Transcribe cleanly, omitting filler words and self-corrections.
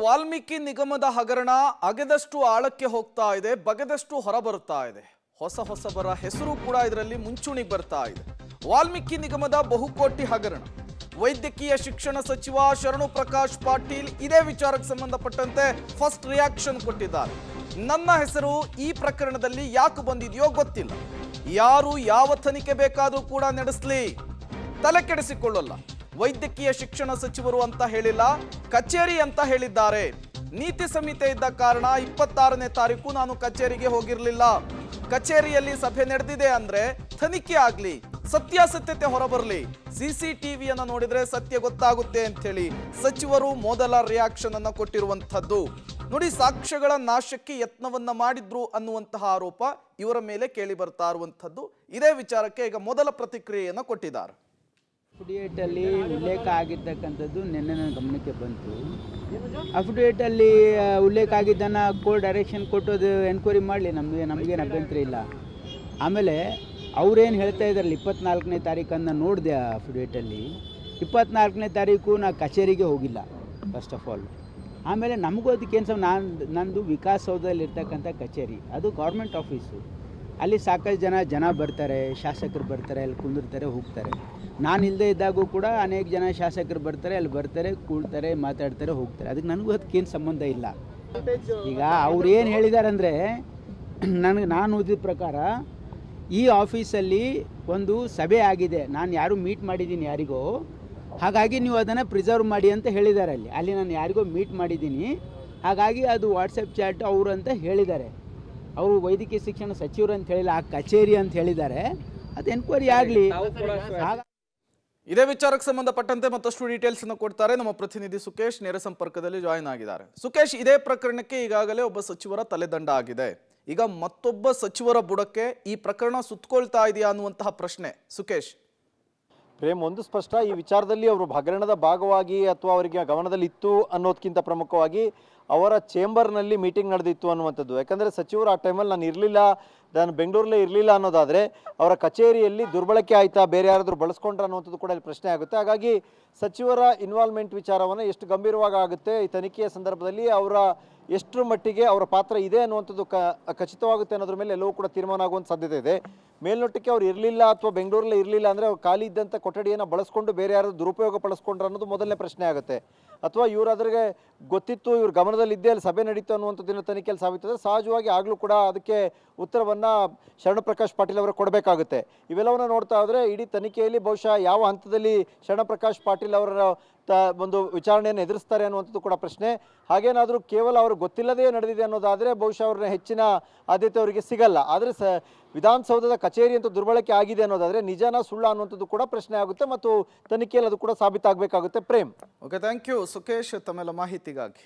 ವಾಲ್ಮೀಕಿ ನಿಗಮದ ಹಗರಣ ಅಗೆದಷ್ಟು ಆಳಕ್ಕೆ ಹೋಗ್ತಾ ಇದೆ, ಬಗೆದಷ್ಟು ಹೊರಬರುತ್ತಾ ಇದೆ. ಹೊಸಬರ ಹೆಸರು ಕೂಡ ಇದರಲ್ಲಿ ಮುಂಚೂಣಿಗೆ ಬರ್ತಾ ಇದೆ. ವಾಲ್ಮೀಕಿ ನಿಗಮದ ಬಹುಕೋಟಿ ಹಗರಣ. ವೈದ್ಯಕೀಯ ಶಿಕ್ಷಣ ಸಚಿವ ಶರಣು ಪ್ರಕಾಶ್ ಪಾಟೀಲ್ ಇದೇ ವಿಚಾರಕ್ಕೆ ಸಂಬಂಧಪಟ್ಟಂತೆ ಫಸ್ಟ್ ರಿಯಾಕ್ಷನ್ ಕೊಟ್ಟಿದ್ದಾರೆ. ನನ್ನ ಹೆಸರು ಈ ಪ್ರಕರಣದಲ್ಲಿ ಯಾಕೆ ಬಂದಿದೆಯೋ ಗೊತ್ತಿಲ್ಲ, ಯಾರು ಯಾವ ತನಿಖೆ ಬೇಕಾದರೂ ಕೂಡ ನಡೆಸಲಿ, ತಲೆ ಕೆಡಿಸಿಕೊಳ್ಳಲ್ಲ. ವೈದ್ಯಕೀಯ ಶಿಕ್ಷಣ ಸಚಿವರು ಅಂತ ಹೇಳಿಲ್ಲ, ಕಚೇರಿ ಅಂತ ಹೇಳಿದ್ದಾರೆ. ನೀತಿ ಸಂಹಿತೆ ಇದ್ದ ಕಾರಣ 26ನೇ ತಾರೀಕು ನಾನು ಕಚೇರಿಗೆ ಹೋಗಿರಲಿಲ್ಲ. ಕಚೇರಿಯಲ್ಲಿ ಸಭೆ ನಡೆದಿದೆ ಅಂದ್ರೆ ತನಿಖೆ ಆಗ್ಲಿ, ಸತ್ಯಾಸತ್ಯತೆ ಹೊರಬರಲಿ, ಸಿಸಿಟಿವಿಯನ್ನ ನೋಡಿದ್ರೆ ಸತ್ಯ ಗೊತ್ತಾಗುತ್ತೆ ಅಂತ ಹೇಳಿ ಸಚಿವರು ಮೊದಲ ರಿಯಾಕ್ಷನ್ ಅನ್ನ ಕೊಟ್ಟಿರುವಂತದ್ದು. ನೋಡಿ, ಸಾಕ್ಷ್ಯಗಳ ನಾಶಕ್ಕೆ ಯತ್ನವನ್ನ ಮಾಡಿದ್ರು ಅನ್ನುವಂತಹ ಆರೋಪ ಇವರ ಮೇಲೆ ಕೇಳಿ ಬರ್ತಾ ಇರುವಂತದ್ದು. ಇದೇ ವಿಚಾರಕ್ಕೆ ಈಗ ಮೊದಲ ಪ್ರತಿಕ್ರಿಯೆಯನ್ನ ಕೊಟ್ಟಿದ್ದಾರೆ. ಅಫಿಡೇಟಲ್ಲಿ ಉಲ್ಲೇಖ ಆಗಿರ್ತಕ್ಕಂಥದ್ದು ನಿನ್ನೆ ನನ್ನ ಗಮನಕ್ಕೆ ಬಂತು. ಅಫಿಡೇಟಲ್ಲಿ ಉಲ್ಲೇಖ ಆಗಿದ್ದನ್ನು ಕೋರ್ಟ್ ಡೈರೆಕ್ಷನ್ ಕೊಟ್ಟೋದು ಎನ್ಕ್ವೈರಿ ಮಾಡಲಿ, ನಮಗೇನು ಅಭ್ಯಂತರ ಇಲ್ಲ. ಆಮೇಲೆ ಅವ್ರೇನು ಹೇಳ್ತಾ ಇದ್ದಾರಲ್ಲ 24ನೇ ತಾರೀಕನ್ನು ನೋಡಿದೆ ಅಫಿಡೇಟಲ್ಲಿ. 24ನೇ ತಾರೀಕು ನಾನು ಕಚೇರಿಗೆ ಹೋಗಿಲ್ಲ ಫಸ್ಟ್ ಆಫ್ ಆಲ್. ಆಮೇಲೆ ನಮಗೂ ಅದಕ್ಕೇನು ನಂದು ವಿಕಾಸಸೌಧದಲ್ಲಿರ್ತಕ್ಕಂಥ ಕಚೇರಿ, ಅದು ಗೌರ್ಮೆಂಟ್ ಆಫೀಸು. ಅಲ್ಲಿ ಸಾಕಷ್ಟು ಜನ ಬರ್ತಾರೆ, ಶಾಸಕರು ಬರ್ತಾರೆ, ಅಲ್ಲಿ ಕುಂದಿರ್ತಾರೆ, ಹೋಗ್ತಾರೆ. ನಾನು ಇಲ್ಲದೆ ಇದ್ದಾಗೂ ಕೂಡ ಅನೇಕ ಜನ ಶಾಸಕರು ಬರ್ತಾರೆ, ಅಲ್ಲಿ ಬರ್ತಾರೆ, ಕೂಳ್ತಾರೆ, ಮಾತಾಡ್ತಾರೆ, ಹೋಗ್ತಾರೆ. ಅದಕ್ಕೆ ನನಗೂ ಅದಕ್ಕೇನು ಸಂಬಂಧ ಇಲ್ಲ. ಈಗ ಅವ್ರು ಏನು ಹೇಳಿದ್ದಾರೆ ಅಂದರೆ, ನಾನು ಓದಿದ ಪ್ರಕಾರ ಈ ಆಫೀಸಲ್ಲಿ ಒಂದು ಸಭೆ ಆಗಿದೆ, ನಾನು ಯಾರು ಮೀಟ್ ಮಾಡಿದ್ದೀನಿ ಯಾರಿಗೋ, ಹಾಗಾಗಿ ನೀವು ಅದನ್ನು ಪ್ರಿಸರ್ವ್ ಮಾಡಿ ಅಂತ ಹೇಳಿದ್ದಾರೆ. ಅಲ್ಲಿ ನಾನು ಯಾರಿಗೋ ಮೀಟ್ ಮಾಡಿದ್ದೀನಿ, ಹಾಗಾಗಿ ಅದು ವಾಟ್ಸಪ್ ಚಾಟ್ ಅವರು ಅಂತ ಹೇಳಿದ್ದಾರೆ. ಅವರು ವೈದ್ಯಕೀಯ ಶಿಕ್ಷಣ ಸಚಿವರು ಅಂತ ಹೇಳಿಲ್ಲ, ಆ ಕಚೇರಿ ಅಂತ ಹೇಳಿದ್ದಾರೆ. ಅದು ಎನ್ಕ್ವೈರಿ ಆಗಲಿ. ಇದೇ ವಿಚಾರಕ್ಕೆ ಸಂಬಂಧಪಟ್ಟಂತೆ ಮತ್ತಷ್ಟು ಡೀಟೇಲ್ಸ್ ಅನ್ನು ಕೊಡ್ತಾರೆ ನಮ್ಮ ಪ್ರತಿನಿಧಿ ಸುಕೇಶ್, ನೇರ ಸಂಪರ್ಕದಲ್ಲಿ ಜಾಯಿನ್ ಆಗಿದ್ದಾರೆ. ಸುಕೇಶ್, ಇದೇ ಪ್ರಕರಣಕ್ಕೆ ಈಗಾಗಲೇ ಒಬ್ಬ ಸಚಿವರ ತಲೆದಂಡ ಆಗಿದೆ. ಈಗ ಮತ್ತೊಬ್ಬ ಸಚಿವರ ಬುಡಕ್ಕೆ ಈ ಪ್ರಕರಣ ಸುತ್ತಕೊಳ್ತಾ ಇದೆಯಾ ಅನ್ನುವಂತಹ ಪ್ರಶ್ನೆ. ಸುಕೇಶ್, ಪ್ರೇಮ್, ಒಂದು ಸ್ಪಷ್ಟ, ಈ ವಿಚಾರದಲ್ಲಿ ಅವರು ಹಗರಣದ ಭಾಗವಾಗಿ ಅಥವಾ ಅವರಿಗೆ ಗಮನದಲ್ಲಿ ಇತ್ತು ಅನ್ನೋದಕ್ಕಿಂತ ಪ್ರಮುಖವಾಗಿ ಅವರ ಚೇಂಬರ್ನಲ್ಲಿ ಮೀಟಿಂಗ್ ನಡೆದಿತ್ತು ಅನ್ನುವಂಥದ್ದು. ಯಾಕಂದರೆ ಸಚಿವರು ಆ ಟೈಮಲ್ಲಿ ನಾನು ಬೆಂಗಳೂರಲ್ಲೇ ಇರಲಿಲ್ಲ ಅನ್ನೋದಾದರೆ ಅವರ ಕಚೇರಿಯಲ್ಲಿ ದುರ್ಬಳಕೆ ಆಯಿತಾ, ಬೇರೆ ಯಾರಾದರೂ ಬಳಸ್ಕೊಂಡ್ರೆ ಅನ್ನುವಂಥದ್ದು ಕೂಡ ಇಲ್ಲಿ ಪ್ರಶ್ನೆ ಆಗುತ್ತೆ. ಹಾಗಾಗಿ ಸಚಿವರ ಇನ್ವಾಲ್ವ್ಮೆಂಟ್ ವಿಚಾರವನ್ನು ಎಷ್ಟು ಗಂಭೀರವಾಗಿ ಆಗುತ್ತೆ ಈ ತನಿಖೆಯ ಸಂದರ್ಭದಲ್ಲಿ, ಅವರ ಎಷ್ಟರ ಮಟ್ಟಿಗೆ ಅವರ ಪಾತ್ರ ಇದೆ ಅನ್ನುವಂಥದ್ದು ಖಚಿತವಾಗುತ್ತೆ ಅನ್ನೋದ್ರ ಮೇಲೆ ಎಲ್ಲವೂ ಕೂಡ ತೀರ್ಮಾನ ಆಗುವಂಥ ಸಾಧ್ಯತೆ ಇದೆ. ಮೇಲ್ನೋಟಕ್ಕೆ ಅವ್ರು ಇರಲಿಲ್ಲ ಅಥವಾ ಬೆಂಗಳೂರಲ್ಲೇ ಇರಲಿಲ್ಲ ಅಂದರೆ ಅವ್ರು ಖಾಲಿ ಇದ್ದಂಥ ಕೊಠಡಿಯನ್ನು ಬಳಸ್ಕೊಂಡು ಬೇರೆ ಯಾರಾದರೂ ದುರುಪಯೋಗ ಪಡಿಸ್ಕೊಂಡ್ರೆ ಅನ್ನೋದು ಮೊದಲನೇ ಪ್ರಶ್ನೆ ಆಗುತ್ತೆ. ಅಥವಾ ಇವರು ಅದ್ರಿಗೆ ಗೊತ್ತಿತ್ತು, ಇವ್ರ ಗಮನದಲ್ಲಿದ್ದೇ ಅಲ್ಲಿ ಸಭೆ ನಡೀತು ಅನ್ನುವಂಥದ್ದನ್ನು ತನಿಖೆಯಲ್ಲಿ ಸಾಬೀತಾದರೆ ಸಹಜವಾಗಿ ಆಗಲೂ ಕೂಡ ಅದಕ್ಕೆ ಉತ್ತರವನ್ನು ಶರಣು ಪ್ರಕಾಶ್ ಪಾಟೀಲ್ ಅವರು ಕೊಡಬೇಕಾಗುತ್ತೆ. ಇವೆಲ್ಲವನ್ನು ನೋಡ್ತಾ ಹೋದರೆ ಇಡೀ ತನಿಖೆಯಲ್ಲಿ ಬಹುಶಃ ಯಾವ ಹಂತದಲ್ಲಿ ಶರಣು ಪ್ರಕಾಶ್ ಪಾಟೀಲ್ ಅವರ ಒಂದು ವಿಚಾರಣೆಯನ್ನು ಎದುರಿಸ್ತಾರೆ ಅನ್ನುವಂಥದ್ದು ಕೂಡ ಪ್ರಶ್ನೆ. ಹಾಗೇನಾದರೂ ಕೇವಲ ಅವರು ಗೊತ್ತಿಲ್ಲದೇ ನಡೆದಿದೆ ಅನ್ನೋದಾದರೆ ಬಹುಶಃ ಅವ್ರನ್ನ ಹೆಚ್ಚಿನ ಆದ್ಯತೆ ಅವರಿಗೆ ಸಿಗಲ್ಲ. ಆದರೆ ವಿಧಾನಸೌಧದ ಕಚೇರಿ ಅಂತ ದುರ್ಬಳಕೆ ಆಗಿದೆ ಅನ್ನೋದಾದರೆ ನಿಜನಾ ಸುಳ್ಳ ಅನ್ನುವಂಥದ್ದು ಕೂಡ ಪ್ರಶ್ನೆ ಆಗುತ್ತೆ ಮತ್ತು ತನಿಖೆಯಲ್ಲಿ ಅದು ಕೂಡ ಸಾಬೀತಾಗಬೇಕಾಗುತ್ತೆ. Prem, okay, thank you Sukesh ತಮ್ಮೆಲ್ಲ ಮಾಹಿತಿಗಾಗಿ.